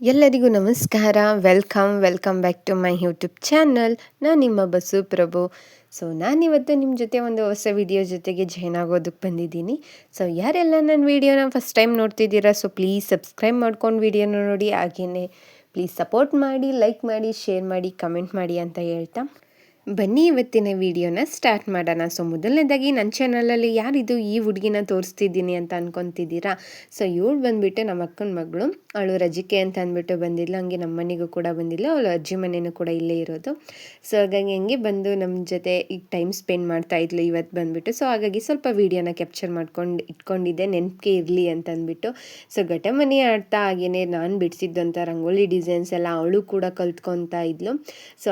ಎಲ್ಲರಿಗೂ ನಮಸ್ಕಾರ. Welcome back to my YouTube channel. ನಾನು ನಿಮ್ಮ ಬಸು ಪ್ರಭು. ನಾನಿವತ್ತು ನಿಮ್ಮ ಜೊತೆ ಒಂದು ಹೊಸ ವಿಡಿಯೋ ಜೊತೆಗೆ ಜಾಯ್ನ್ ಆಗೋದಕ್ಕೆ ಬಂದಿದ್ದೀನಿ. ಯಾರೆಲ್ಲ ನನ್ನ ವಿಡಿಯೋನ ಫಸ್ಟ್ ಟೈಮ್ ನೋಡ್ತಿದ್ದೀರಾ, ಪ್ಲೀಸ್ ಸಬ್ಸ್ಕ್ರೈಬ್ ಮಾಡ್ಕೊಂಡು ವಿಡಿಯೋನ ನೋಡಿ. ಹಾಗೆಯೇ ಪ್ಲೀಸ್ ಸಪೋರ್ಟ್ ಮಾಡಿ, ಲೈಕ್ ಮಾಡಿ, ಶೇರ್ ಮಾಡಿ, ಕಮೆಂಟ್ ಮಾಡಿ ಅಂತ ಹೇಳ್ತಾ ಬನ್ನಿ ಇವತ್ತಿನ ವಿಡಿಯೋನ ಸ್ಟಾರ್ಟ್ ಮಾಡೋಣ. ಮೊದಲನೇದಾಗಿ ನನ್ನ ಚಾನಲಲ್ಲಿ ಯಾರಿದು ಈ ಹುಡುಗಿನ ತೋರಿಸ್ತಿದ್ದೀನಿ ಅಂತ ಅನ್ಕೊತಿದ್ದೀರಾ. ಇವಳು ಬಂದುಬಿಟ್ಟು ನಮ್ಮ ಅಕ್ಕನ ಮಗಳು. ಅವಳು ರಜಿಕೆ ಅಂತ ಅಂದ್ಬಿಟ್ಟು ಬಂದಿದ್ಲು. ಹಂಗೆ ನಮ್ಮ ಮನೆಗೂ ಕೂಡ ಬಂದಿದ್ಲು. ಅವಳು ಅಜ್ಜಿ ಮನೆಯೂ ಕೂಡ ಇಲ್ಲೇ ಇರೋದು. ಹಾಗಾಗಿ ಹಂಗೆ ಬಂದು ನಮ್ಮ ಜೊತೆ ಈಗ ಟೈಮ್ ಸ್ಪೆಂಡ್ ಮಾಡ್ತಾ ಇದ್ಲು ಇವತ್ತು ಬಂದುಬಿಟ್ಟು. ಹಾಗಾಗಿ ಸ್ವಲ್ಪ ವೀಡಿಯೋನ ಕ್ಯಾಪ್ಚರ್ ಮಾಡ್ಕೊಂಡು ಇಟ್ಕೊಂಡಿದ್ದೆ, ನೆನಪಿಗೆ ಇರಲಿ ಅಂತ ಅಂದ್ಬಿಟ್ಟು. ಘಟಮನೆ ಆಡ್ತಾ ಹಾಗೇನೆ ನಾನು ಬಿಡಿಸಿದ್ದಂಥ ರಂಗೋಲಿ ಡಿಸೈನ್ಸ್ ಎಲ್ಲ ಅವಳು ಕೂಡ ಕಲ್ತ್ಕೊತಾ ಇದ್ಲು.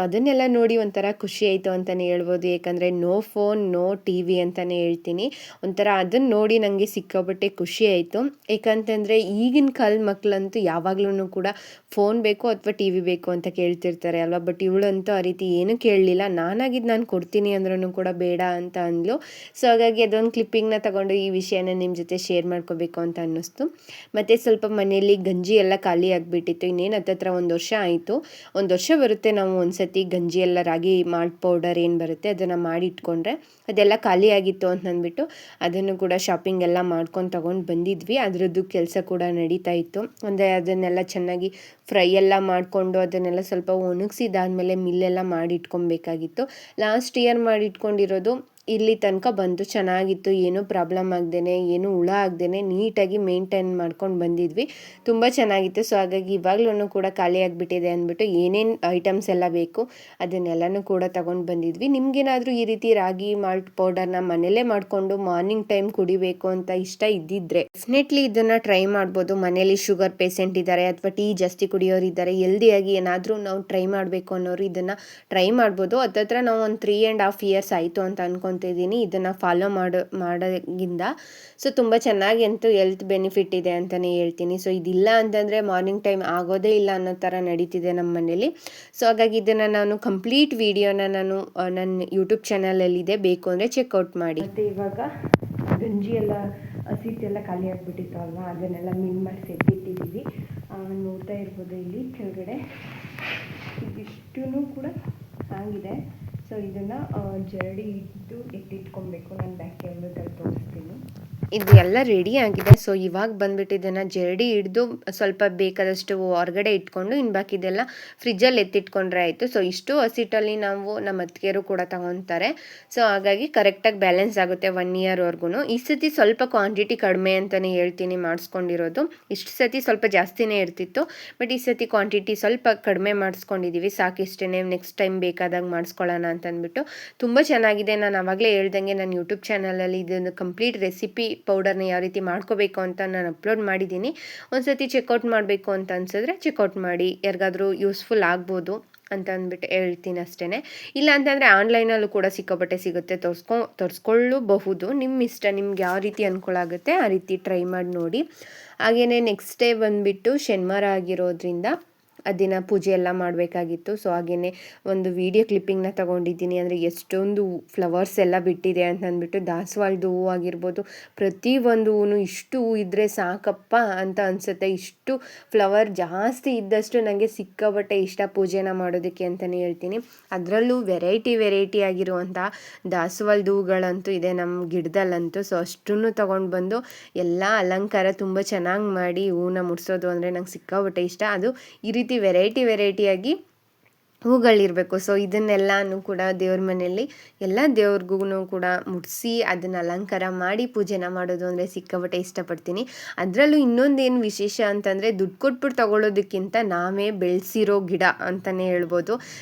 ಅದನ್ನೆಲ್ಲ ನೋಡಿ ಒಂಥರ ಖುಷಿ ಆಯಿತು ಅಂತಲೇ ಹೇಳ್ಬೋದು. ಏಕೆಂದರೆ no phone no T V ಅಂತಲೇ ಹೇಳ್ತೀನಿ. ಒಂಥರ ಅದನ್ನು ನೋಡಿ ನನಗೆ ಸಿಕ್ಕಾಪಟ್ಟೆ ಖುಷಿ ಆಯಿತು. ಏಕಂತಂದರೆ ಈಗಿನ ಕಾಲದ ಮಕ್ಕಳಂತೂ ಯಾವಾಗಲೂ ಕೂಡ ಫೋನ್ ಬೇಕು ಅಥವಾ ಟಿ ವಿ ಬೇಕು ಅಂತ ಕೇಳ್ತಿರ್ತಾರೆ ಅಲ್ವಾ. ಬಟ್ ಇವಳಂತೂ ಆ ರೀತಿ ಏನೂ ಕೇಳಲಿಲ್ಲ. ನಾನಾಗಿದ್ದು ನಾನು ಕೊಡ್ತೀನಿ ಅಂದ್ರೂ ಕೂಡ ಬೇಡ ಅಂತ ಅಂದ್ಲು. ಹಾಗಾಗಿ ಅದೊಂದು ಕ್ಲಿಪ್ಪಿಂಗ್ನ ತಗೊಂಡು ಈ ವಿಷಯನ ನಿಮ್ಮ ಜೊತೆ ಶೇರ್ ಮಾಡ್ಕೋಬೇಕು ಅಂತ ಅನ್ನಿಸ್ತು. ಮತ್ತು ಸ್ವಲ್ಪ ಮನೆಯಲ್ಲಿ ಗಂಜಿ ಎಲ್ಲ ಖಾಲಿ ಆಗಿಬಿಟ್ಟಿತ್ತು. ಇನ್ನೇನು ಹತ್ತತ್ರ 1 ವರ್ಷ ಆಯಿತು. 1 ವರ್ಷ ಬರುತ್ತೆ ನಾವು ಒಂದ್ಸತಿ ಗಂಜಿ ಎಲ್ಲ ರಾಗಿ ಮಾಲ್ಟ್ ಪೌಡರ್ ಏನು ಬರುತ್ತೆ ಅದನ್ನು ಮಾಡಿ ಇಟ್ಕೊಂಡ್ರೆ. ಅದೆಲ್ಲ ಖಾಲಿ ಆಗಿತ್ತು ಅಂತ ಅಂದ್ಬಿಟ್ಟು ಅದನ್ನು ಕೂಡ ಶಾಪಿಂಗ್ ಎಲ್ಲ ಮಾಡ್ಕೊಂಡು ತಗೊಂಡು ಬಂದಿದ್ವಿ. ಅದರದ್ದು ಕೆಲಸ ಕೂಡ ನಡೀತಾ ಇತ್ತು. ಅಂದರೆ ಅದನ್ನೆಲ್ಲ ಚೆನ್ನಾಗಿ ಫ್ರೈ ಎಲ್ಲ ಮಾಡಿಕೊಂಡು ಅದನ್ನೆಲ್ಲ ಸ್ವಲ್ಪ ಒಣಗಿಸಿದಾದ್ಮೇಲೆ ಮಿಲ್ಲೆಲ್ಲ ಮಾಡಿ ಇಟ್ಕೊಬೇಕಾಗಿತ್ತು. ಲಾಸ್ಟ್ ಇಯರ್ ಮಾಡಿ ಇಟ್ಕೊಂಡಿರೋದು ಇಲ್ಲಿ ತನಕ ಬಂತು, ಚೆನ್ನಾಗಿತ್ತು. ಏನೂ ಪ್ರಾಬ್ಲಮ್ ಆಗ್ದೇ, ಏನೂ ಹುಳ ಆಗ್ದೇ ನೀಟಾಗಿ ಮೇಂಟೈನ್ ಮಾಡ್ಕೊಂಡು ಬಂದಿದ್ವಿ. ತುಂಬ ಚೆನ್ನಾಗಿತ್ತು. ಹಾಗಾಗಿ ಇವಾಗಲೂ ಕೂಡ ಖಾಲಿ ಆಗಿಬಿಟ್ಟಿದೆ ಅಂದ್ಬಿಟ್ಟು ಏನೇನು ಐಟಮ್ಸ್ ಎಲ್ಲ ಬೇಕು ಅದನ್ನೆಲ್ಲನೂ ಕೂಡ ತಗೊಂಡು ಬಂದಿದ್ವಿ. ನಿಮಗೇನಾದರೂ ಈ ರೀತಿ ರಾಗಿ ಮಾಲ್ಟ್ ಪೌಡರ್ನ ಮನೇಲೇ ಮಾಡಿಕೊಂಡು ಮಾರ್ನಿಂಗ್ ಟೈಮ್ ಕುಡಿಬೇಕು ಅಂತ ಇಷ್ಟ ಇದ್ದಿದ್ರೆ ಡೆಫಿನೆಟ್ಲಿ ಇದನ್ನು ಟ್ರೈ ಮಾಡ್ಬೋದು. ಮನೇಲಿ ಶುಗರ್ ಪೇಷೆಂಟ್ ಇದ್ದಾರೆ ಅಥವಾ ಟೀ ಜಾಸ್ತಿ ಕುಡಿಯೋರು ಇದ್ದಾರೆ, ಹೆಲ್ದಿಯಾಗಿ ಏನಾದರೂ ನಾವು ಟ್ರೈ ಮಾಡಬೇಕು ಅನ್ನೋರು ಇದನ್ನು ಟ್ರೈ ಮಾಡ್ಬೋದು. ಹತ್ತತ್ರ ನಾವು ಒಂದು 3.5 years ಆಯಿತು ಅಂತ ಅನ್ಕೊತಿದ್ದೀನಿ ಇದನ್ನು ಫಾಲೋ ಮಾಡೋದ್ರಿಂದ. ತುಂಬ ಚೆನ್ನಾಗಿ ಅಂತೂ ಹೆಲ್ತ್ ಬೆನಿಫಿಟ್ ಇದೆ ಅಂತಲೇ ಹೇಳ್ತೀನಿ. ಇದಿಲ್ಲ ಅಂತಂದರೆ ಮಾರ್ನಿಂಗ್ ಟೈಮ್ ಆಗೋದೇ ಇಲ್ಲ ಅನ್ನೋ ಥರ ನಡೀತಿದೆ ನಮ್ಮ ಮನೇಲಿ. ಹಾಗಾಗಿ ಇದನ್ನು ನಾನು ಕಂಪ್ಲೀಟ್ ವಿಡಿಯೋನ ನಾನು ನನ್ನ ಯೂಟ್ಯೂಬ್ ಚಾನಲಲ್ಲಿದೆ, ಬೇಕು ಅಂದರೆ ಚೆಕ್ಔಟ್ ಮಾಡಿ. ಮತ್ತು ಇವಾಗ ಗಂಜಿ ಎಲ್ಲ ಹಸಿಟ್ಟೆಲ್ಲ ಖಾಲಿ ಆಗಿಬಿಟ್ಟಿತ್ತು ಅಲ್ವಾ, ಅದನ್ನೆಲ್ಲ ಮಿಲ್ ಮಾಡಿ ಎತ್ತಿಟ್ಟಿದ್ದೀವಿ. ನೋಡ್ತಾ ಇರ್ಬೋದು ಇಲ್ಲಿ ಕೆಳಗಡೆ ಇದಿಷ್ಟೂ ಕೂಡ ಆಗಿದೆ. ಇದನ್ನು ಜರಡಿ ಇಟ್ಟು ಎತ್ತಿಟ್ಕೊಬೇಕು. ನಾನು ಬ್ಯಾಕ್ ಕ್ಯಾಮ್ರಾದಲ್ಲಿ ತೋರಿಸ್ತೀನಿ. ಇದು ಎಲ್ಲ ರೆಡಿ ಆಗಿದೆ. ಇವಾಗ ಬಂದ್ಬಿಟ್ಟು ಇದನ್ನು ಜರಡಿ ಹಿಡಿದು ಸ್ವಲ್ಪ ಬೇಕಾದಷ್ಟು ಹೊರಗಡೆ ಇಟ್ಕೊಂಡು ಇನ್ನು ಬಾಕಿದೆಲ್ಲ ಫ್ರಿಜ್ಜಲ್ಲಿ ಎತ್ತಿಟ್ಕೊಂಡ್ರೆ ಆಯಿತು. ಇಷ್ಟು ಹಸಿಟ್ಟಲ್ಲಿ ನಾವು ನಮ್ಮ ಅತ್ತಿಗೆಯರು ಕೂಡ ತಗೊತಾರೆ. ಹಾಗಾಗಿ ಕರೆಕ್ಟಾಗಿ ಬ್ಯಾಲೆನ್ಸ್ ಆಗುತ್ತೆ 1 yearವರೆಗೂ. ಈ ಸತಿ ಸ್ವಲ್ಪ ಕ್ವಾಂಟಿಟಿ ಕಡಿಮೆ ಅಂತಲೇ ಹೇಳ್ತೀನಿ ಮಾಡಿಸ್ಕೊಂಡಿರೋದು. ಇಷ್ಟು ಸತಿ ಸ್ವಲ್ಪ ಜಾಸ್ತಿನೇ ಇರ್ತಿತ್ತು, ಬಟ್ ಈ ಸತಿ ಕ್ವಾಂಟಿಟಿ ಸ್ವಲ್ಪ ಕಡಿಮೆ ಮಾಡಿಸ್ಕೊಂಡಿದ್ದೀವಿ. ಸಾಕಿಷ್ಟೇ, ನೆಕ್ಸ್ಟ್ ಟೈಮ್ ಬೇಕಾದಾಗ ಮಾಡಿಸ್ಕೊಳ್ಳೋಣ ಅಂತ ಅಂದ್ಬಿಟ್ಟು. ತುಂಬ ಚೆನ್ನಾಗಿದೆ. ನಾನು ಆವಾಗಲೇ ಹೇಳ್ದಂಗೆ ನನ್ನ ಯೂಟ್ಯೂಬ್ ಚಾನಲಲ್ಲಿ ಇದನ್ನು ಕಂಪ್ಲೀಟ್ ರೆಸಿಪಿ ಪೌಡರ್ನ ಯಾವ ರೀತಿ ಮಾಡ್ಕೋಬೇಕು ಅಂತ ನಾನು ಅಪ್ಲೋಡ್ ಮಾಡಿದ್ದೀನಿ. ಒಂದ್ಸತಿ ಚೆಕ್ಔಟ್ ಮಾಡಬೇಕು ಅಂತ ಅನ್ಸಿದ್ರೆ ಚೆಕ್ಔಟ್ ಮಾಡಿ, ಯಾರಿಗಾದರೂ ಯೂಸ್ಫುಲ್ ಆಗ್ಬೋದು ಅಂತ ಅಂದ್ಬಿಟ್ಟು ಹೇಳ್ತೀನಿ ಅಷ್ಟೇ. ಇಲ್ಲ ಅಂತಂದರೆ ಆನ್ಲೈನಲ್ಲೂ ಕೂಡ ಸಿಕ್ಕಾಪಟ್ಟೆ ಸಿಗುತ್ತೆ, ತರಿಸ್ಕೊಳ್ಳಬಹುದು. ನಿಮ್ಮ ಇಷ್ಟ, ನಿಮ್ಗೆ ಯಾವ ರೀತಿ ಅನುಕೂಲ ಆಗುತ್ತೆ ಆ ರೀತಿ ಟ್ರೈ ಮಾಡಿ ನೋಡಿ. ಹಾಗೆಯೇ ನೆಕ್ಸ್ಟ್ ಡೇ ಬಂದುಬಿಟ್ಟು ಶನಿವಾರ ಆಗಿರೋದ್ರಿಂದ ಆ ದಿನ ಪೂಜೆ ಎಲ್ಲ ಮಾಡಬೇಕಾಗಿತ್ತು. ಹಾಗೆಯೇ ಒಂದು ವಿಡಿಯೋ ಕ್ಲಿಪ್ಪಿಂಗ್ನ ತೊಗೊಂಡಿದ್ದೀನಿ. ಅಂದರೆ ಎಷ್ಟೊಂದು ಫ್ಲವರ್ಸ್ ಎಲ್ಲ ಬಿಟ್ಟಿದೆ ಅಂತ ಅಂದ್ಬಿಟ್ಟು, ದಾಸವಾಳದ ಹೂವು ಆಗಿರ್ಬೋದು, ಪ್ರತಿಯೊಂದು ಹೂವು ಇಷ್ಟು ಹೂ ಇದ್ದರೆ ಸಾಕಪ್ಪ ಅಂತ ಅನಿಸುತ್ತೆ. ಇಷ್ಟು ಫ್ಲವರ್ ಜಾಸ್ತಿ ಇದ್ದಷ್ಟು ನನಗೆ ಸಿಕ್ಕಾಪಟ್ಟೆ ಇಷ್ಟ ಪೂಜೆನ ಮಾಡೋದಕ್ಕೆ ಅಂತಲೇ ಹೇಳ್ತೀನಿ. ಅದರಲ್ಲೂ ವೆರೈಟಿ ಆಗಿರುವಂಥ ದಾಸವಾಳದ ಹೂಗಳಂತೂ ಇದೆ ನಮ್ಮ ಗಿಡದಲ್ಲಂತೂ. ಅಷ್ಟನ್ನು ತೊಗೊಂಡು ಬಂದು ಎಲ್ಲ ಅಲಂಕಾರ ತುಂಬ ಚೆನ್ನಾಗಿ ಮಾಡಿ ಹೂವನ್ನ ಮುಡಿಸೋದು ಅಂದರೆ ನಂಗೆ ಸಿಕ್ಕಾಪಟ್ಟೆ ಇಷ್ಟ. ಅದು ಈ ರೀತಿ ವೆರೈಟಿಯಾಗಿ ಹೂಗಳಿರಬೇಕು. ಇದನ್ನೆಲ್ಲನೂ ಕೂಡ ದೇವ್ರ ಮನೆಯಲ್ಲಿ ಎಲ್ಲ ದೇವ್ರಿಗೂ ಕೂಡ ಮುಡಿಸಿ ಅದನ್ನು ಅಲಂಕಾರ ಮಾಡಿ ಪೂಜೆನ ಮಾಡೋದು ಅಂದರೆ ಸಿಕ್ಕಾಪಟ್ಟೆ ಇಷ್ಟಪಡ್ತೀನಿ. ಅದರಲ್ಲೂ ಇನ್ನೊಂದೇನು ವಿಶೇಷ ಅಂತಂದರೆ ದುಡ್ಡು ಕೊಟ್ಬಿಟ್ಟು ತೊಗೊಳ್ಳೋದಕ್ಕಿಂತ ನಾವೇ ಬೆಳೆಸಿರೋ ಗಿಡ ಅಂತಲೇ ಹೇಳ್ಬೋದು.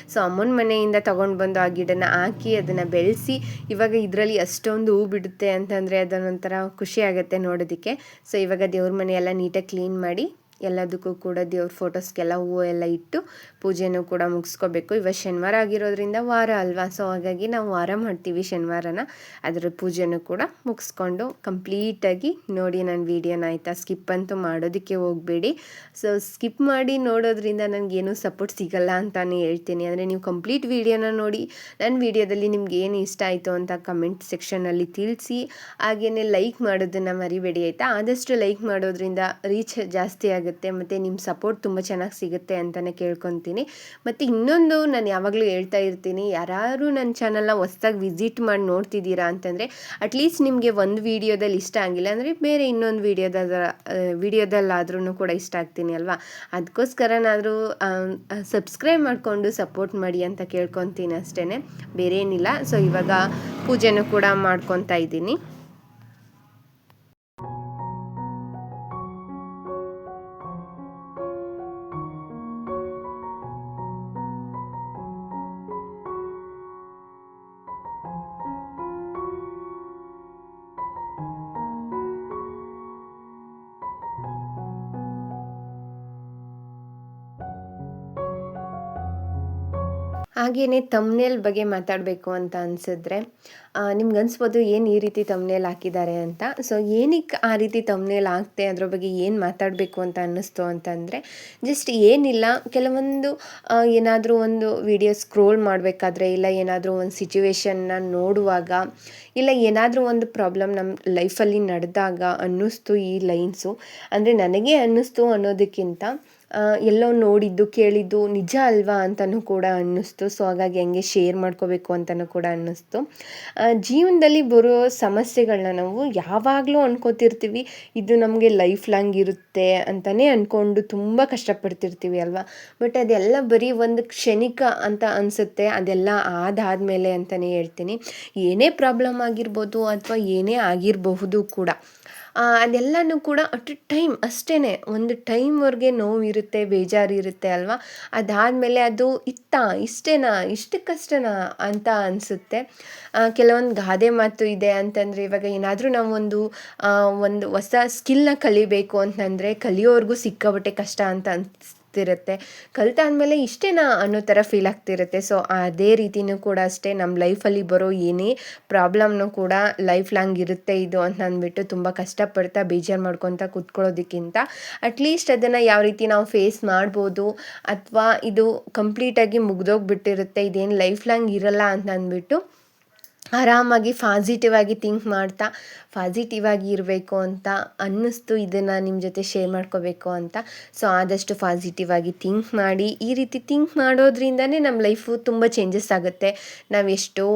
ಅಮ್ಮನ ಮನೆಯಿಂದ ತೊಗೊಂಡು ಬಂದು ಆ ಗಿಡನ ಹಾಕಿ ಅದನ್ನು ಬೆಳೆಸಿ ಇವಾಗ ಇದರಲ್ಲಿ ಅಷ್ಟೊಂದು ಹೂ ಬಿಡುತ್ತೆ ಅಂತಂದರೆ ಅದನ್ನೊಂಥರ ಖುಷಿ ಆಗುತ್ತೆ ನೋಡೋದಕ್ಕೆ. ಇವಾಗ ದೇವ್ರ ಮನೆಯೆಲ್ಲ ನೀಟಾಗಿ ಕ್ಲೀನ್ ಮಾಡಿ ಎಲ್ಲದಕ್ಕೂ ಕೂಡ ದೇವ್ರ ಫೋಟೋಸ್ಗೆಲ್ಲ ಹೂವು ಎಲ್ಲ ಇಟ್ಟು ಪೂಜೆನೂ ಕೂಡ ಮುಗಿಸ್ಕೋಬೇಕು. ಇವಾಗ ಶನಿವಾರ ಆಗಿರೋದ್ರಿಂದ ವಾರ ಅಲ್ವಾ, ಹಾಗಾಗಿ ನಾವು ವಾರ ಮಾಡ್ತೀವಿ ಶನಿವಾರನ. ಅದರ ಪೂಜೆನೂ ಕೂಡ ಮುಗಿಸ್ಕೊಂಡು ಕಂಪ್ಲೀಟಾಗಿ ನೋಡಿ ನನ್ನ ವೀಡಿಯೋನ, ಆಯಿತಾ. ಸ್ಕಿಪ್ ಅಂತೂ ಮಾಡೋದಕ್ಕೆ ಹೋಗಬೇಡಿ. ಸ್ಕಿಪ್ ಮಾಡಿ ನೋಡೋದ್ರಿಂದ ನನಗೇನು ಸಪೋರ್ಟ್ ಸಿಗಲ್ಲ ಅಂತಲೇ ಹೇಳ್ತೀನಿ. ಅಂದರೆ ನೀವು ಕಂಪ್ಲೀಟ್ ವೀಡಿಯೋನ ನೋಡಿ ನನ್ನ ವೀಡಿಯೋದಲ್ಲಿ ನಿಮ್ಗೆ ಏನು ಇಷ್ಟ ಆಯಿತು ಅಂತ ಕಮೆಂಟ್ ಸೆಕ್ಷನಲ್ಲಿ ತಿಳಿಸಿ. ಹಾಗೆಯೇ ಲೈಕ್ ಮಾಡೋದನ್ನು ಮರಿಬೇಡಿ, ಆಯಿತಾ. ಆದಷ್ಟು ಲೈಕ್ ಮಾಡೋದ್ರಿಂದ ರೀಚ್ ಜಾಸ್ತಿ ಆಗುತ್ತೆ ಮತ್ತು ನಿಮ್ಮ ಸಪೋರ್ಟ್ ತುಂಬ ಚೆನ್ನಾಗಿ ಸಿಗುತ್ತೆ ಅಂತಲೇ ಕೇಳ್ಕೊತೀನಿ. ಮತ್ತು ಇನ್ನೊಂದು ನಾನು ಯಾವಾಗಲೂ ಹೇಳ್ತಾ ಇರ್ತೀನಿ, ಯಾರು ನನ್ನ ಚಾನಲ್ನ ಹೊಸ್ದಾಗಿ ವಿಸಿಟ್ ಮಾಡಿ ನೋಡ್ತಿದ್ದೀರಾ ಅಂತಂದರೆ ಅಟ್ಲೀಸ್ಟ್ ನಿಮಗೆ ಒಂದು ವೀಡಿಯೋದಲ್ಲಿ ಇಷ್ಟ ಆಗಿಲ್ಲ ಅಂದರೆ ಬೇರೆ ಇನ್ನೊಂದು ವೀಡಿಯೋದಲ್ಲಾದ್ರೂ ಕೂಡ ಇಷ್ಟ ಆಗ್ತೀನಿ ಅಲ್ವಾ. ಅದಕ್ಕೋಸ್ಕರನಾದರೂ ಸಬ್ಸ್ಕ್ರೈಬ್ ಮಾಡಿಕೊಂಡು ಸಪೋರ್ಟ್ ಮಾಡಿ ಅಂತ ಕೇಳ್ಕೊತೀನಿ ಅಷ್ಟೇ, ಬೇರೆ ಏನಿಲ್ಲ. ಸೊ ಇವಾಗ ಪೂಜೆನೂ ಕೂಡ ಮಾಡ್ಕೊತಾ ಇದ್ದೀನಿ. ಹಾಗೆಯೇ ತಮ್ನೇಲ್ ಬಗ್ಗೆ ಮಾತಾಡಬೇಕು ಅಂತ ಅನಿಸಿದ್ರೆ ನಿಮ್ಗೆ ಅನಿಸ್ಬೋದು ಏನು ಈ ರೀತಿ ತಮ್ನೇಲ್ ಹಾಕಿದ್ದಾರೆ ಅಂತ. ಸೊ ಏನಕ್ಕೆ ಆ ರೀತಿ ತಮ್ನೇಲ್ ಹಾಕ್ತೆ, ಅದ್ರ ಬಗ್ಗೆ ಏನು ಮಾತಾಡಬೇಕು ಅಂತ ಅನ್ನಿಸ್ತು ಅಂತಂದರೆ, ಜಸ್ಟ್ ಏನಿಲ್ಲ, ಕೆಲವೊಂದು ಏನಾದರೂ ಒಂದು ವಿಡಿಯೋ ಸ್ಕ್ರೋಲ್ ಮಾಡಬೇಕಾದ್ರೆ, ಇಲ್ಲ ಏನಾದರೂ ಒಂದು ಸಿಚುವೇಶನ್ನ ನೋಡುವಾಗ, ಇಲ್ಲ ಏನಾದರೂ ಒಂದು ಪ್ರಾಬ್ಲಮ್ ನಮ್ಮ ಲೈಫಲ್ಲಿ ನಡೆದಾಗ ಅನ್ನಿಸ್ತು ಈ ಲೈನ್ಸು. ಅಂದರೆ ನನಗೆ ಅನ್ನಿಸ್ತು ಅನ್ನೋದಕ್ಕಿಂತ ಎಲ್ಲೋ ನೋಡಿದ್ದು ಕೇಳಿದ್ದು ನಿಜ ಅಲ್ವಾ ಅಂತಲೂ ಕೂಡ ಅನ್ನಿಸ್ತು. ಸೊ ಹಾಗಾಗಿ ಹಂಗೆ ಶೇರ್ ಮಾಡ್ಕೋಬೇಕು ಅಂತಲೂ ಕೂಡ ಅನ್ನಿಸ್ತು. ಜೀವನದಲ್ಲಿ ಬರೋ ಸಮಸ್ಯೆಗಳನ್ನ ನಾವು ಯಾವಾಗಲೂ ಅನ್ಕೋತಿರ್ತೀವಿ, ಇದು ನಮಗೆ ಲೈಫ್ ಲಾಂಗ್ ಇರುತ್ತೆ ಅಂತಲೇ ಅಂದ್ಕೊಂಡು ತುಂಬ ಕಷ್ಟಪಡ್ತಿರ್ತೀವಿ ಅಲ್ವಾ. ಬಟ್ ಅದೆಲ್ಲ ಬರೀ ಒಂದು ಕ್ಷಣಿಕ ಅಂತ ಅನಿಸುತ್ತೆ, ಅದೆಲ್ಲ ಆದಾದಮೇಲೆ ಅಂತಲೇ ಹೇಳ್ತೀನಿ. ಏನೇ ಪ್ರಾಬ್ಲಮ್ ಆಗಿರ್ಬೋದು ಅಥವಾ ಏನೇ ಆಗಿರಬಹುದು ಕೂಡ, ಅದೆಲ್ಲನೂ ಕೂಡ ಅಟ್ ಎ ಟೈಮ್ ಅಷ್ಟೇ, ಒಂದು ಟೈಮ್ವರೆಗೆ ನೋವಿರುತ್ತೆ, ಬೇಜಾರಿರುತ್ತೆ ಅಲ್ವಾ. ಅದಾದಮೇಲೆ ಅದು ಇಷ್ಟೇನಾ, ಇಷ್ಟಕ್ಕಷ್ಟೇನಾ ಅಂತ ಅನಿಸುತ್ತೆ. ಕೆಲವೊಂದು ಗಾದೆ ಮಾತು ಇದೆ ಅಂತಂದರೆ, ಇವಾಗ ಏನಾದರೂ ನಾವೊಂದು ಒಂದು ಹೊಸ ಸ್ಕಿಲ್ನ ಕಲಿಬೇಕು ಅಂತಂದರೆ ಕಲಿಯೋವರೆಗೂ ಸಿಕ್ಕಾಪಟ್ಟೆ ಕಷ್ಟ ಅಂತ ಅನಿಸ್ತಿರುತ್ತೆ. ಕಲಿತಾದ್ಮೇಲೆ ಇಷ್ಟೇನಾ ಅನ್ನೋ ಥರ ಫೀಲ್ ಆಗ್ತಿರುತ್ತೆ. ಸೊ ಅದೇ ರೀತಿಯೂ ಕೂಡ ಅಷ್ಟೇ, ನಮ್ಮ ಲೈಫಲ್ಲಿ ಬರೋ ಏನೇ ಪ್ರಾಬ್ಲಮ್ನೂ ಕೂಡ ಲೈಫ್ ಲಾಂಗ್ ಇರುತ್ತೆ ಇದು ಅಂತ ಅಂದ್ಬಿಟ್ಟು ತುಂಬ ಕಷ್ಟಪಡ್ತಾ ಬೇಜಾರು ಮಾಡ್ಕೊತ ಕೂತ್ಕೊಳ್ಳೋದಕ್ಕಿಂತ ಅಟ್ಲೀಸ್ಟ್ ಅದನ್ನು ಯಾವ ರೀತಿ ನಾವು ಫೇಸ್ ಮಾಡ್ಬೋದು, ಅಥವಾ ಇದು ಕಂಪ್ಲೀಟಾಗಿ ಮುಗ್ದೋಗ್ಬಿಟ್ಟಿರುತ್ತೆ, ಇದೇನು ಲೈಫ್ ಲಾಂಗ್ ಇರಲ್ಲ ಅಂತ ಅಂದ್ಬಿಟ್ಟು ಆರಾಮಾಗಿ ಪಾಸಿಟಿವ್ ಆಗಿ ಥಿಂಕ್ ಮಾಡ್ತಾ ಪಾಸಿಟಿವ್ ಆಗಿ ಇರಬೇಕು ಅಂತ ಅನ್ನಿಸ್ತು ಇದನ್ನು ನಿಮ್ಮ ಜೊತೆ ಶೇರ್ ಮಾಡ್ಕೋಬೇಕು ಅಂತ. ಸೊ ಆದಷ್ಟು ಪಾಸಿಟಿವ್ ಆಗಿ ಥಿಂಕ್ ಮಾಡಿ. ಈ ರೀತಿ ಥಿಂಕ್ ಮಾಡೋದ್ರಿಂದನೇ ನಮ್ಮ ಲೈಫು ತುಂಬ ಚೇಂಜಸ್ ಆಗುತ್ತೆ. ನಾವು ಎಷ್ಟೋ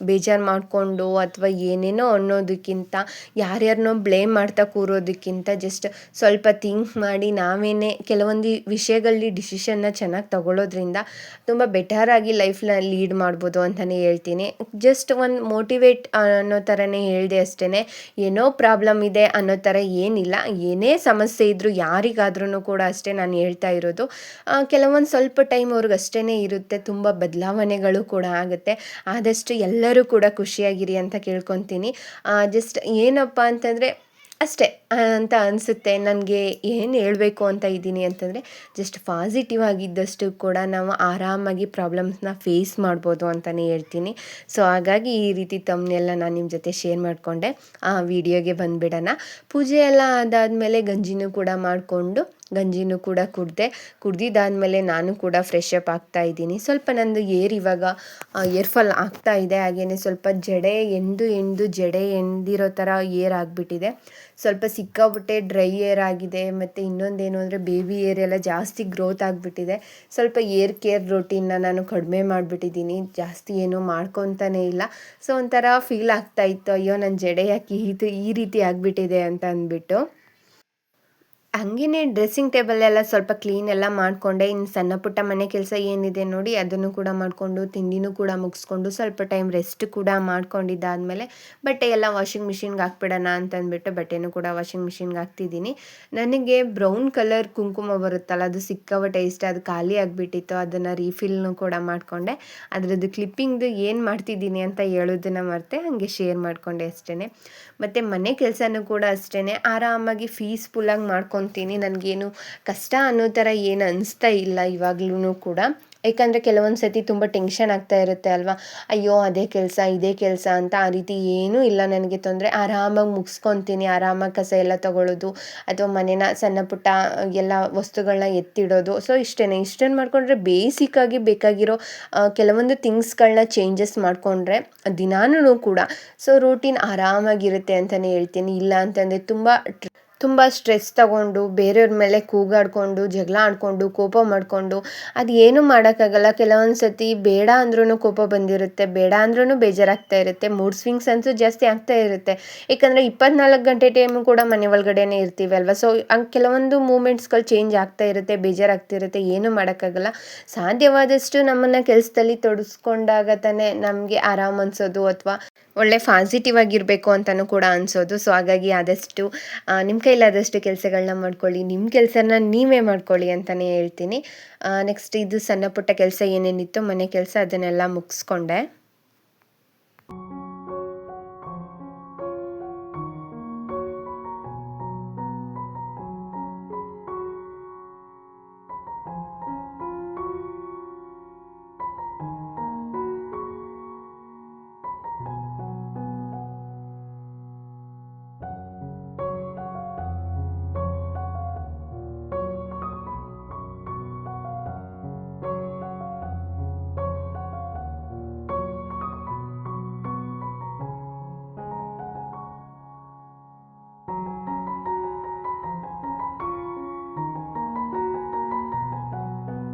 ಬೇಜಾರು ಮಾಡಿಕೊಂಡು ಅಥವಾ ಏನೇನೋ ಅನ್ನೋದಕ್ಕಿಂತ, ಯಾರ್ಯಾರನ್ನೋ ಬ್ಲೇಮ್ ಮಾಡ್ತಾ ಕೂರೋದಕ್ಕಿಂತ ಜಸ್ಟ್ ಸ್ವಲ್ಪ ಥಿಂಕ್ ಮಾಡಿ ನಾವೇನೇ ಕೆಲವೊಂದು ವಿಷಯಗಳಲ್ಲಿ ಡಿಸಿಷನ್ನ ಚೆನ್ನಾಗಿ ತಗೊಳ್ಳೋದ್ರಿಂದ ತುಂಬ ಬೆಟರಾಗಿ ಲೈಫ್ನ ಲೀಡ್ ಮಾಡ್ಬೋದು ಅಂತಲೇ ಹೇಳ್ತೀನಿ. ಜಸ್ಟ್ ಒಂದು ಮೋಟಿವೇಟ್ ಅನ್ನೋ ಥರನೇ ಹೇಳಿದೆ ಅಷ್ಟೇ. ಏನೋ ಪ್ರಾಬ್ಲಮ್ ಇದೆ ಅನ್ನೋ ಥರ ಏನಿಲ್ಲ. ಏನೇ ಸಮಸ್ಯೆ ಇದ್ದರೂ ಯಾರಿಗಾದ್ರೂ ಕೂಡ ಅಷ್ಟೇ ನಾನು ಹೇಳ್ತಾ ಇರೋದು, ಕೆಲವೊಂದು ಸ್ವಲ್ಪ ಟೈಮ್ ಅವ್ರಿಗೆ ಅಷ್ಟೇ ಇರುತ್ತೆ, ತುಂಬ ಬದಲಾವಣೆಗಳು ಕೂಡ ಆಗುತ್ತೆ. ಆದಷ್ಟು ಎಲ್ಲರೂ ಕೂಡ ಖುಷಿಯಾಗಿರಿ ಅಂತ ಕೇಳ್ಕೊತೀನಿ. ಜಸ್ಟ್ ಏನಪ್ಪ ಅಂತಂದರೆ ಅಷ್ಟೇ ಅಂತ ಅನಿಸುತ್ತೆ. ನನಗೆ ಏನು ಹೇಳಬೇಕು ಅಂತ ಇದ್ದೀನಿ ಅಂತಂದರೆ, ಜಸ್ಟ್ ಪಾಸಿಟಿವ್ ಆಗಿದ್ದಷ್ಟು ಕೂಡ ನಾವು ಆರಾಮಾಗಿ ಪ್ರಾಬ್ಲಮ್ಸ್ನ ಫೇಸ್ ಮಾಡ್ಬೋದು ಅಂತಲೇ ಹೇಳ್ತೀನಿ. ಸೊ ಹಾಗಾಗಿ ಈ ರೀತಿ ತಮ್ಮನ್ನೆಲ್ಲ ನಾನು ನಿಮ್ಮ ಜೊತೆ ಶೇರ್ ಮಾಡಿಕೊಂಡೆ. ಆ ವಿಡಿಯೋಗೆ ಬಂದುಬಿಡೋಣ. ಪೂಜೆ ಎಲ್ಲ ಅದಾದಮೇಲೆ ಗಂಜಿನೂ ಕೂಡ ಮಾಡಿಕೊಂಡು ಗಂಜಿನೂ ಕೂಡ ಕುಡ್ದಿದ್ದಾದಮೇಲೆ ನಾನು ಕೂಡ ಫ್ರೆಶ್ ಅಪ್ ಆಗ್ತಾ ಇದ್ದೀನಿ. ಸ್ವಲ್ಪ ನಂದು ಇವಾಗ ಏರ್ ಫಾಲ್ ಆಗ್ತಾ ಇದೆ. ಹಾಗೆಯೇ ಸ್ವಲ್ಪ ಜಡೆ ಎಂಡು ಜಡೆ ಎಂದಿರೋ ಥರ ಆಗಿಬಿಟ್ಟಿದೆ. ಸ್ವಲ್ಪ ಸಿಕ್ಕಾಬಿಟ್ಟೆ ಡ್ರೈ ಏರ್ ಆಗಿದೆ. ಮತ್ತು ಇನ್ನೊಂದೇನು ಅಂದರೆ ಬೇಬಿ ಏರ್ ಎಲ್ಲ ಜಾಸ್ತಿ ಗ್ರೋತ್ ಆಗಿಬಿಟ್ಟಿದೆ. ಸ್ವಲ್ಪ ಏರ್ ಕೇರ್ ರೊಟೀನ್ನ ನಾನು ಕಡಿಮೆ ಮಾಡಿಬಿಟ್ಟಿದ್ದೀನಿ, ಜಾಸ್ತಿ ಏನೂ ಮಾಡ್ಕೊತಾನೇ ಇಲ್ಲ. ಸೊ ಒಂಥರ ಫೀಲ್ ಆಗ್ತಾಯಿತ್ತು, ಅಯ್ಯೋ ನನ್ನ ಜಡೆ ಯಾಕೆ ಈ ರೀತಿ ಆಗಿಬಿಟ್ಟಿದೆ ಅಂತ ಅಂದ್ಬಿಟ್ಟು. ಹಂಗೇ ಡ್ರೆಸ್ಸಿಂಗ್ ಟೇಬಲ್ಲೆಲ್ಲ ಸ್ವಲ್ಪ ಕ್ಲೀನ್ ಎಲ್ಲ ಮಾಡಿಕೊಂಡೆ. ಇನ್ನು ಸಣ್ಣ ಪುಟ್ಟ ಮನೆ ಕೆಲಸ ಏನಿದೆ ನೋಡಿ ಅದನ್ನು ಕೂಡ ಮಾಡಿಕೊಂಡು ತಿಂಡಿನೂ ಕೂಡ ಮುಗಿಸ್ಕೊಂಡು ಸ್ವಲ್ಪ ಟೈಮ್ ರೆಸ್ಟ್ ಕೂಡ ಮಾಡ್ಕೊಂಡಿದ್ದಾದಮೇಲೆ ಬಟ್ಟೆ ಎಲ್ಲ ವಾಷಿಂಗ್ ಮಿಷಿನ್ಗೆ ಹಾಕ್ಬಿಡೋಣ ಅಂತಂದ್ಬಿಟ್ಟು ಬಟ್ಟೆನೂ ಕೂಡ ವಾಷಿಂಗ್ ಮಿಷಿನ್ಗೆ ಹಾಕ್ತಿದ್ದೀನಿ. ನನಗೆ ಬ್ರೌನ್ ಕಲರ್ ಕುಂಕುಮ ಬರುತ್ತಲ್ಲ, ಅದು ಸಿಕ್ಕಾಪಟ್ಟೆ ಇಷ್ಟ. ಅದು ಖಾಲಿ ಆಗಿಬಿಟ್ಟಿತ್ತು, ಅದನ್ನು ರೀಫಿಲ್ನು ಕೂಡ ಮಾಡಿಕೊಂಡೆ. ಅದರದ್ದು ಕ್ಲಿಪ್ಪಿಂಗ್ದು ಏನು ಮಾಡ್ತಿದ್ದೀನಿ ಅಂತ ಹೇಳೋದನ್ನು ಮರೆತೆ ಹಾಗೆ ಶೇರ್ ಮಾಡಿಕೊಂಡೆ ಅಷ್ಟೇ. ಮತ್ತು ಮನೆ ಕೆಲಸನೂ ಕೂಡ ಅಷ್ಟೇ ಆರಾಮಾಗಿ ಪೀಸ್ಫುಲ್ಲಾಗಿ ಮಾಡ್ಕೊತೀನಿ. ನನಗೇನು ಕಷ್ಟ ಅನ್ನೋ ಥರ ಏನು ಅನಿಸ್ತಾ ಇಲ್ಲ ಇವಾಗ್ಲೂ ಕೂಡ. ಏಕೆಂದರೆ ಕೆಲವೊಂದು ಸತಿ ತುಂಬ ಟೆನ್ಷನ್ ಆಗ್ತಾ ಇರುತ್ತೆ ಅಲ್ವಾ, ಅಯ್ಯೋ ಅದೇ ಕೆಲಸ ಇದೇ ಕೆಲಸ ಅಂತ. ಆ ರೀತಿ ಏನೂ ಇಲ್ಲ ನನಗೆ ತೊಂದರೆ. ಆರಾಮಾಗಿ ಮುಗಿಸ್ಕೊತೀನಿ. ಆರಾಮಾಗಿ ಕಸ ಎಲ್ಲ ತಗೊಳ್ಳೋದು ಅಥವಾ ಮನೇನ ಸಣ್ಣ ಪುಟ್ಟ ಎಲ್ಲ ವಸ್ತುಗಳನ್ನ ಎತ್ತಿಡೋದು. ಸೊ ಇಷ್ಟನ್ನು ಮಾಡಿಕೊಂಡ್ರೆ ಬೇಸಿಕ್ಕಾಗಿ ಬೇಕಾಗಿರೋ ಕೆಲವೊಂದು ಥಿಂಗ್ಸ್ಗಳನ್ನ ಚೇಂಜಸ್ ಮಾಡಿಕೊಂಡ್ರೆ ದಿನಾನೂ ಕೂಡ ಸೊ ರೂಟೀನ್ ಆರಾಮಾಗಿರುತ್ತೆ ಅಂತಲೇ ಹೇಳ್ತೀನಿ. ಇಲ್ಲ ಅಂತಂದರೆ ತುಂಬ ತುಂಬ ಸ್ಟ್ರೆಸ್ ತಗೊಂಡು ಬೇರೆಯವ್ರ ಮೇಲೆ ಕೂಗಾಡಿಕೊಂಡು ಜಗಳ ಆಡಿಕೊಂಡು ಕೋಪ ಮಾಡಿಕೊಂಡು ಅದು ಏನೂ ಮಾಡೋಕ್ಕಾಗಲ್ಲ. ಕೆಲವೊಂದು ಸತಿ ಬೇಡ ಅಂದ್ರೂ ಕೋಪ ಬಂದಿರುತ್ತೆ, ಬೇಡ ಅಂದ್ರೂ ಬೇಜಾರಾಗ್ತಾ ಇರುತ್ತೆ, ಮೂಡ್ ಸ್ವಿಂಗ್ಸ್ ಅಂತೂ ಜಾಸ್ತಿ ಆಗ್ತಾ ಇರುತ್ತೆ. ಏಕೆಂದರೆ 24 ಗಂಟೆ ಟೈಮು ಕೂಡ ಮನೆ ಒಳಗಡೆನೇ ಇರ್ತೀವಿ ಅಲ್ವಾ. ಸೊ ಹಂಗೆ ಕೆಲವೊಂದು ಮೂಮೆಂಟ್ಸ್ಗಳು ಚೇಂಜ್ ಆಗ್ತಾ ಇರುತ್ತೆ, ಬೇಜಾರಾಗ್ತಿರುತ್ತೆ, ಏನೂ ಮಾಡೋಕ್ಕಾಗಲ್ಲ. ಸಾಧ್ಯವಾದಷ್ಟು ನಮ್ಮನ್ನು ಕೆಲಸದಲ್ಲಿ ತೊಡಗಿಸ್ಕೊಂಡಾಗ ತಾನೇ ನಮಗೆ ಆರಾಮ್ ಅನಿಸೋದು ಅಥವಾ ಒಳ್ಳೆ ಪಾಸಿಟಿವ್ ಆಗಿರಬೇಕು ಅಂತಲೂ ಕೂಡ ಅನಿಸೋದು. ಸೊ ಹಾಗಾಗಿ ಆದಷ್ಟು ನಿಮ್ಮ ಕೈಲಾದಷ್ಟು ಕೆಲಸಗಳನ್ನ ಮಾಡ್ಕೊಳ್ಳಿ, ನಿಮ್ಮ ಕೆಲಸನ ನೀವೇ ಮಾಡ್ಕೊಳ್ಳಿ ಅಂತಲೇ ಹೇಳ್ತೀನಿ. ನೆಕ್ಸ್ಟ್ ಇದು ಸಣ್ಣ ಪುಟ್ಟ ಕೆಲಸ ಏನೇನಿತ್ತು ಮನೆ ಕೆಲಸ ಅದನ್ನೆಲ್ಲ ಮುಗಿಸ್ಕೊಂಡೆ.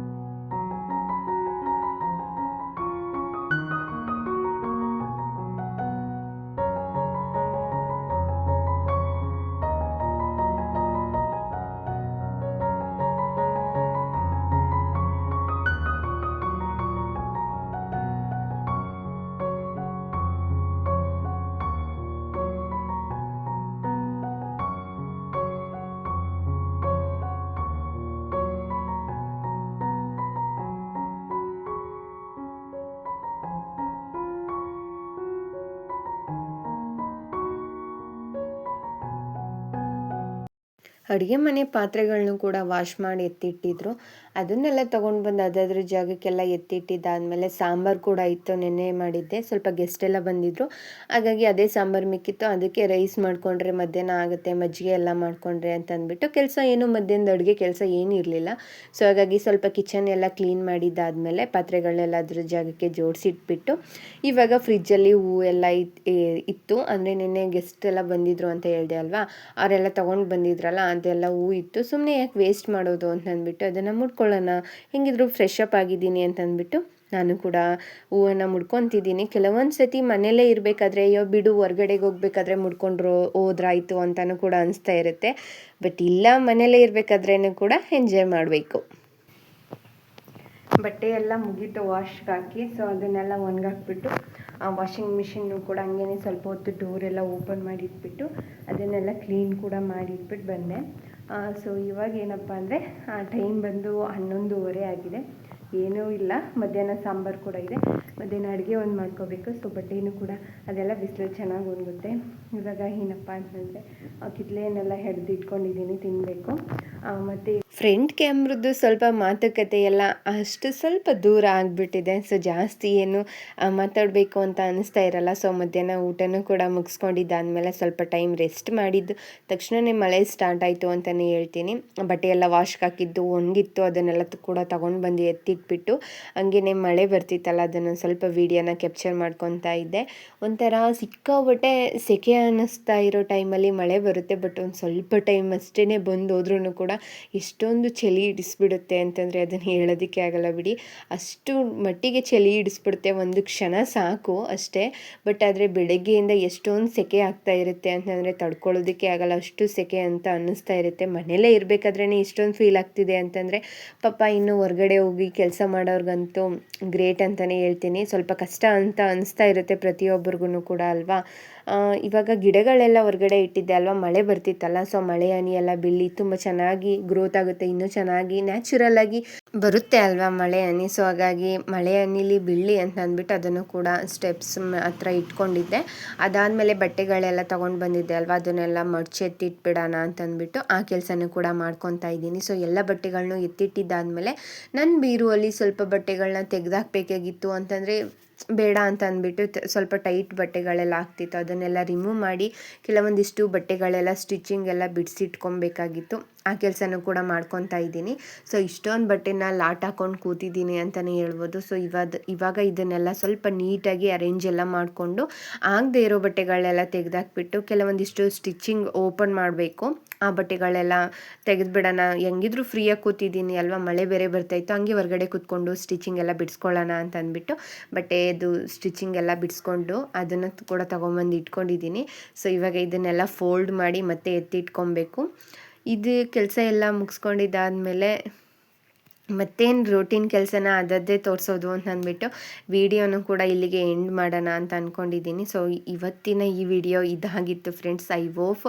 ಅಡುಗೆ ಮನೆ ಪಾತ್ರೆಗಳನ್ನೂ ಕೂಡ ವಾಶ್ ಮಾಡಿ ಎತ್ತಿಟ್ಟಿದ್ರು. ಅದನ್ನೆಲ್ಲ ತೊಗೊಂಡು ಬಂದು ಅದಾದ್ರ ಜಾಗಕ್ಕೆಲ್ಲ ಎತ್ತಿಟ್ಟಿದ್ದಾದಮೇಲೆ ಸಾಂಬಾರು ಕೂಡ ಇತ್ತು, ನೆನ್ನೆ ಮಾಡಿದ್ದೆ. ಸ್ವಲ್ಪ ಗೆಸ್ಟ್ ಎಲ್ಲ ಬಂದಿದ್ದರು, ಹಾಗಾಗಿ ಅದೇ ಸಾಂಬಾರು ಮಿಕ್ಕಿತ್ತು. ಅದಕ್ಕೆ ರೈಸ್ ಮಾಡಿಕೊಂಡ್ರೆ ಮಧ್ಯಾಹ್ನ ಆಗುತ್ತೆ, ಮಜ್ಜಿಗೆ ಎಲ್ಲ ಮಾಡಿಕೊಂಡ್ರೆ ಅಂತಂದ್ಬಿಟ್ಟು ಕೆಲಸ ಏನು ಮಧ್ಯಾಹ್ನದ ಅಡುಗೆ ಕೆಲಸ ಏನೂ ಇರಲಿಲ್ಲ. ಸೊ ಹಾಗಾಗಿ ಸ್ವಲ್ಪ ಕಿಚನ್ ಎಲ್ಲ ಕ್ಲೀನ್ ಮಾಡಿದ್ದಾದಮೇಲೆ ಪಾತ್ರೆಗಳನ್ನೆಲ್ಲ ಅದ್ರ ಜಾಗಕ್ಕೆ ಜೋಡಿಸಿಟ್ಬಿಟ್ಟು ಇವಾಗ ಫ್ರಿಜ್ಜಲ್ಲಿ ಹೂವು ಎಲ್ಲ ಇತ್ತು. ಅಂದರೆ ನಿನ್ನೆ ಗೆಸ್ಟ್ ಎಲ್ಲ ಬಂದಿದ್ರು ಅಂತ ಹೇಳಿದೆ ಅಲ್ವಾ, ಅವರೆಲ್ಲ ತೊಗೊಂಡು ಬಂದಿದ್ರಲ್ಲ ಅದೆಲ್ಲ ಹೂ ಇತ್ತು. ಸುಮ್ಮನೆ ಯಾಕೆ ವೇಸ್ಟ್ ಮಾಡೋದು ಅಂತಂದ್ಬಿಟ್ಟು ಅದನ್ನು ಮುಡ್ಕೊಳ್ಳೋಣ, ಹೆಂಗಿದ್ರು ಫ್ರೆಶ್ ಅಪ್ ಆಗಿದ್ದೀನಿ ಅಂತಂದ್ಬಿಟ್ಟು ನಾನು ಕೂಡ ಹೂವನ್ನು ಮುಡ್ಕೊತಿದ್ದೀನಿ. ಕೆಲವೊಂದು ಸತಿ ಮನೆಯಲ್ಲೇ ಇರಬೇಕಾದ್ರೆ ಅಯ್ಯೋ ಬಿಡು ಹೊರ್ಗಡೆಗೆ ಹೋಗ್ಬೇಕಾದ್ರೆ ಮುಡ್ಕೊಂಡ್ರು ಹೋದ್ರಾಯ್ತು ಅಂತಲೂ ಕೂಡ ಅನಿಸ್ತಾ ಇರುತ್ತೆ. ಬಟ್ ಇಲ್ಲ, ಮನೆಯಲ್ಲೇ ಇರಬೇಕಾದ್ರೂ ಕೂಡ ಎಂಜಾಯ್ ಮಾಡಬೇಕು. ಬಟ್ಟೆ ಎಲ್ಲ ಮುಗೀತು ವಾಶ್ಗೆ ಹಾಕಿ. ಸೊ ಅದನ್ನೆಲ್ಲ ಒಣಗಾಕ್ಬಿಟ್ಟು ವಾಷಿಂಗ್ ಮಿಷಿನ್ನು ಕೂಡ ಹಂಗೇ ಸ್ವಲ್ಪ ಹೊತ್ತು ಡೋರೆಲ್ಲ ಓಪನ್ ಮಾಡಿಟ್ಬಿಟ್ಟು ಅದನ್ನೆಲ್ಲ ಕ್ಲೀನ್ ಕೂಡ ಮಾಡಿಟ್ಬಿಟ್ಟು ಬಂದೆ. ಸೊ ಇವಾಗ ಏನಪ್ಪ ಅಂದರೆ ಟೈಮ್ ಬಂದು 11:30 ಆಗಿದೆ. ಏನೂ ಇಲ್ಲ, ಮಧ್ಯಾಹ್ನ ಸಾಂಬಾರು ಕೂಡ ಇದೆ, ಮಧ್ಯಾಹ್ನ ಅಡುಗೆ ಒಂದು ಮಾಡ್ಕೋಬೇಕು. ಸೊ ಬಟ್ಟೆನೂ ಕೂಡ ಅದೆಲ್ಲ ಬಿಸಿಲಲ್ಲಿ ಚೆನ್ನಾಗಿ ಒಣಗುತ್ತೆ. ಇವಾಗ ಏನಪ್ಪ ಅಂತಂದರೆ ಕಿತ್ಲೆಯನ್ನೆಲ್ಲ ಹಿಡ್ದು ಇಟ್ಕೊಂಡಿದ್ದೀನಿ, ತಿನ್ನಬೇಕು. ಮತ್ತು ಫ್ರಂಟ್ ಕ್ಯಾಮ್ರದ್ದು ಸ್ವಲ್ಪ ಮಾತುಕತೆ ಎಲ್ಲ ಅಷ್ಟು ಸ್ವಲ್ಪ ದೂರ ಆಗಿಬಿಟ್ಟಿದೆ. ಸೊ ಜಾಸ್ತಿ ಏನು ಮಾತಾಡಬೇಕು ಅಂತ ಅನ್ನಿಸ್ತಾ ಇರಲ್ಲ. ಸೊ ಮಧ್ಯಾಹ್ನ ಊಟನೂ ಕೂಡ ಮುಗಿಸ್ಕೊಂಡಿದ್ದಾದಮೇಲೆ ಸ್ವಲ್ಪ ಟೈಮ್ ರೆಸ್ಟ್ ಮಾಡಿದ್ದು ತಕ್ಷಣವೇ ಮಳೆ ಸ್ಟಾರ್ಟ್ ಆಯಿತು ಅಂತಲೇ ಹೇಳ್ತೀನಿ. ಬಟ್ಟೆ ಎಲ್ಲ ವಾಶ್ಗೆ ಹಾಕಿದ್ದು ಒಣಗಿತ್ತು, ಅದನ್ನೆಲ್ಲ ಕೂಡ ತೊಗೊಂಡು ಬಂದು ಎತ್ತಿಟ್ಬಿಟ್ಟು ಹಂಗೇ ಮಳೆ ಬರ್ತಿತ್ತಲ್ಲ ಅದನ್ನು ಸ್ವಲ್ಪ ವೀಡಿಯೋನ ಕ್ಯಾಪ್ಚರ್ ಮಾಡ್ಕೊತಾ ಇದ್ದೆ. ಒಂಥರ ಸಿಕ್ಕಾಬಟ್ಟೆ ಸೆಕೆ ಅನ್ನಿಸ್ತಾ ಇರೋ ಟೈಮಲ್ಲಿ ಮಳೆ ಬರುತ್ತೆ, ಬಟ್ ಒಂದು ಸ್ವಲ್ಪ ಟೈಮ್ ಅಷ್ಟೇ ಬಂದು ಹೋದ್ರೂ ಕೂಡ ಎಷ್ಟೊಂದು ಚಳಿ ಹಿಡಿಸ್ಬಿಡುತ್ತೆ ಅಂತಂದರೆ ಅದನ್ನು ಹೇಳೋದಕ್ಕೆ ಆಗಲ್ಲ ಬಿಡಿ. ಅಷ್ಟು ಮಟ್ಟಿಗೆ ಚಳಿ ಹಿಡಿಸ್ಬಿಡುತ್ತೆ, ಒಂದು ಕ್ಷಣ ಸಾಕು ಅಷ್ಟೇ. ಬಟ್ ಆದರೆ ಬೆಳಗ್ಗೆಯಿಂದ ಎಷ್ಟೊಂದು ಸೆಕೆ ಆಗ್ತಾ ಇರುತ್ತೆ ಅಂತಂದರೆ ತಡ್ಕೊಳ್ಳೋದಕ್ಕೆ ಆಗಲ್ಲ, ಅಷ್ಟು ಸೆಕೆ ಅಂತ ಅನ್ನಿಸ್ತಾ ಇರುತ್ತೆ. ಮನೆಯಲ್ಲೇ ಇರಬೇಕಾದ್ರೇ ಇಷ್ಟೊಂದು ಫೀಲ್ ಆಗ್ತಿದೆ ಅಂತಂದರೆ ಪಾಪ ಇನ್ನು ಹೊರಗಡೆ ಹೋಗಿ ಕೆಲಸ ಮಾಡೋರ್ಗಂತೂ ಗ್ರೇಟ್ ಅಂತಲೇ ಹೇಳ್ತೀನಿ. ಸ್ವಲ್ಪ ಕಷ್ಟ ಅಂತ ಅನಿಸ್ತಾ ಇರುತ್ತೆ ಪ್ರತಿಯೊಬ್ಬರಿಗೂ ಕೂಡ ಅಲ್ವಾ. ಇವಾಗ ಗಿಡಗಳೆಲ್ಲ ಹೊರಗಡೆ ಇಟ್ಟಿದ್ದೆ ಅಲ್ವಾ, ಮಳೆ ಬರ್ತಿತ್ತಲ್ಲ. ಸೊ ಮಳೆ ಹನಿ ಎಲ್ಲ ಬೀಳಿ ತುಂಬ ಚೆನ್ನಾಗಿ ಗ್ರೋತ್ ಆಗುತ್ತೆ, ಇನ್ನೂ ಚೆನ್ನಾಗಿ ನ್ಯಾಚುರಲ್ಲಾಗಿ ಬರುತ್ತೆ ಅಲ್ವಾ ಮಳೆ ಹನಿ. ಸೊ ಹಾಗಾಗಿ ಮಳೆ ಹನಿಲಿ ಬೀಳಿ ಅಂತ ಅಂದ್ಬಿಟ್ಟು ಅದನ್ನು ಕೂಡ ಸ್ಟೆಪ್ಸ್ ಹತ್ರ ಇಟ್ಕೊಂಡಿದ್ದೆ. ಅದಾದಮೇಲೆ ಬಟ್ಟೆಗಳೆಲ್ಲ ತೊಗೊಂಡು ಬಂದಿದ್ದೆ ಅಲ್ವಾ, ಅದನ್ನೆಲ್ಲ ಮಡ್ಚಿ ಎತ್ತಿಟ್ಬಿಡೋಣ ಅಂತಂದ್ಬಿಟ್ಟು ಆ ಕೆಲಸನೂ ಕೂಡ ಮಾಡ್ಕೊತಾ ಇದ್ದೀನಿ. ಸೊ ಎಲ್ಲ ಬಟ್ಟೆಗಳನ್ನೂ ಎತ್ತಿಟ್ಟಿದ್ದಾದಮೇಲೆ ನನ್ನ ಬೀರುವಲ್ಲಿ ಸ್ವಲ್ಪ ಬಟ್ಟೆಗಳನ್ನ ತೆಗೆದಾಕಬೇಕಾಗಿತ್ತು. ಅಂತಂದರೆ ಬೇಡ ಅಂತ ಅಂದ್ಬಿಟ್ಟು ಸ್ವಲ್ಪ ಟೈಟ್ ಬಟ್ಟೆಗಳೆಲ್ಲ ಆಗ್ತಿತ್ತು, ಅದನ್ನೆಲ್ಲ ರಿಮೂವ್ ಮಾಡಿ ಕೆಲವೊಂದಿಷ್ಟು ಬಟ್ಟೆಗಳೆಲ್ಲ ಸ್ಟಿಚಿಂಗ್ ಎಲ್ಲ ಬಿಡಿಸಿಟ್ಕೊಬೇಕಾಗಿತ್ತು. ಆ ಕೆಲಸನೂ ಕೂಡ ಮಾಡ್ಕೊತಾ ಇದ್ದೀನಿ. ಸೊ ಇಷ್ಟೊಂದು ಬಟ್ಟೆನ ಲಾಟ್ ಹಾಕ್ಕೊಂಡು ಕೂತಿದ್ದೀನಿ ಅಂತಲೇ ಹೇಳ್ಬೋದು. ಸೊ ಇವಾಗ ಇದನ್ನೆಲ್ಲ ಸ್ವಲ್ಪ ನೀಟಾಗಿ ಅರೇಂಜ್ ಎಲ್ಲ ಮಾಡಿಕೊಂಡು ಆಗದೆ ಇರೋ ಬಟ್ಟೆಗಳೆಲ್ಲ ತೆಗೆದಾಕ್ಬಿಟ್ಟು ಕೆಲವೊಂದಿಷ್ಟು ಸ್ಟಿಚ್ಚಿಂಗ್ ಓಪನ್ ಮಾಡಬೇಕು. ಆ ಬಟ್ಟೆಗಳೆಲ್ಲ ತೆಗೆದುಬಿಡೋಣ, ಹೆಂಗಿದ್ರು ಫ್ರೀಯಾಗಿ ಕೂತಿದ್ದೀನಿ ಅಲ್ವಾ, ಮಳೆ ಬೇರೆ ಬರ್ತಾಯಿತ್ತು, ಹಂಗೆ ಹೊರಗಡೆ ಕೂತ್ಕೊಂಡು ಸ್ಟಿಚಿಂಗ್ ಎಲ್ಲ ಬಿಡಿಸ್ಕೊಳ್ಳೋಣ ಅಂತ ಅಂದ್ಬಿಟ್ಟು ಬಟ್ಟೆದು ಸ್ಟಿಚಿಂಗ್ ಎಲ್ಲ ಬಿಡಿಸ್ಕೊಂಡು ಅದನ್ನು ಕೂಡ ತೊಗೊಂಬಂದು ಇಟ್ಕೊಂಡಿದ್ದೀನಿ. ಸೊ ಇವಾಗ ಇದನ್ನೆಲ್ಲ ಫೋಲ್ಡ್ ಮಾಡಿ ಮತ್ತೆ ಎತ್ತಿಟ್ಕೊಬೇಕು. ಇದು ಕೆಲಸ ಎಲ್ಲ ಮುಗಿಸ್ಕೊಂಡಿದ್ದಾದಮೇಲೆ ಮತ್ತೇನು ರೂಟೀನ್ ಕೆಲಸನ ಅದದ್ದೇ ತೋರಿಸೋದು ಅಂತ ಅಂದ್ಬಿಟ್ಟು ವಿಡಿಯೋನು ಕೂಡ ಇಲ್ಲಿಗೆ ಎಂಡ್ ಮಾಡೋಣ ಅಂತ ಅಂದ್ಕೊಂಡಿದ್ದೀನಿ. ಸೊ ಇವತ್ತಿನ ಈ ವಿಡಿಯೋ ಇದಾಗಿತ್ತು ಫ್ರೆಂಡ್ಸ್. ಐ ಹೋಪ್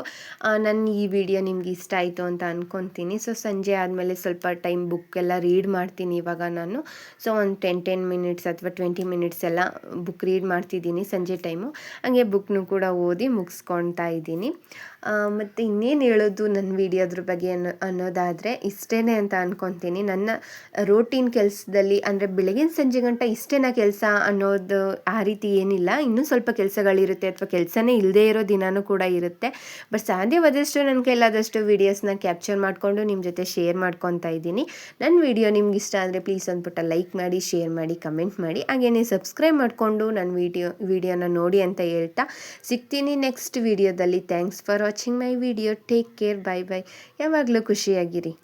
ನನ್ನ ಈ ವಿಡಿಯೋ ನಿಮ್ಗೆ ಇಷ್ಟ ಆಯಿತು ಅಂತ ಅಂದ್ಕೊತೀನಿ. ಸೊ ಸಂಜೆ ಆದಮೇಲೆ ಸ್ವಲ್ಪ ಟೈಮ್ ಬುಕ್ ಎಲ್ಲ ರೀಡ್ ಮಾಡ್ತೀನಿ ಇವಾಗ ನಾನು. ಸೊ ಒಂದು 10 ಮಿನಿಟ್ಸ್ ಅಥವಾ 20 ಮಿನಿಟ್ಸ್ ಎಲ್ಲ ಬುಕ್ ರೀಡ್ ಮಾಡ್ತಿದ್ದೀನಿ ಸಂಜೆ ಟೈಮು. ಹಾಗೆ ಬುಕ್ನು ಕೂಡ ಓದಿ ಮುಗಿಸ್ಕೊಳ್ತಾ ಇದ್ದೀನಿ. ಮತ್ತು ಇನ್ನೇನು ಹೇಳೋದು ನನ್ನ ವಿಡಿಯೋದ್ರ ಬಗ್ಗೆ ಅನ್ನೋದಾದರೆ ಇಷ್ಟೇ ಅಂತ ಅಂದ್ಕೊತೀನಿ. ನನ್ನ ರೂಟೀನ್ ಕೆಲಸದಲ್ಲಿ ಅಂದರೆ ಬೆಳಗಿನ ಸಂಜೆ ಗಂಟ ಇಷ್ಟೇನಾ ಕೆಲಸ ಅನ್ನೋದು ಆ ರೀತಿ ಏನಿಲ್ಲ. ಇನ್ನೂ ಸ್ವಲ್ಪ ಕೆಲಸಗಳಿರುತ್ತೆ ಅಥವಾ ಕೆಲಸನೇ ಇಲ್ಲದೇ ಇರೋ ದಿನವೂ ಕೂಡ ಇರುತ್ತೆ. ಬಟ್ ಸಾಧ್ಯವಾದಷ್ಟು ನನ್ನ ಕೈಲಾದಷ್ಟು ವೀಡಿಯೋಸ್ನ ಕ್ಯಾಪ್ಚರ್ ಮಾಡಿಕೊಂಡು ನಿಮ್ಮ ಜೊತೆ ಶೇರ್ ಮಾಡ್ಕೊತಾ ಇದ್ದೀನಿ. ನನ್ನ ವಿಡಿಯೋ ನಿಮ್ಗೆ ಇಷ್ಟ ಆದರೆ ಪ್ಲೀಸ್ ಅಂದ್ಬಿಟ್ಟು ಲೈಕ್ ಮಾಡಿ, ಶೇರ್ ಮಾಡಿ, ಕಮೆಂಟ್ ಮಾಡಿ, ಹಾಗೆಯೇ ಸಬ್ಸ್ಕ್ರೈಬ್ ಮಾಡಿಕೊಂಡು ನನ್ನ ವಿಡಿಯೋನ ನೋಡಿ ಅಂತ ಹೇಳ್ತಾ ಸಿಗ್ತೀನಿ ನೆಕ್ಸ್ಟ್ ವಿಡಿಯೋದಲ್ಲಿ. Thanks for watching my video. Take care. Bye bye. ಯಾವಾಗಲೂ ಖುಷಿಯಾಗಿರಿ.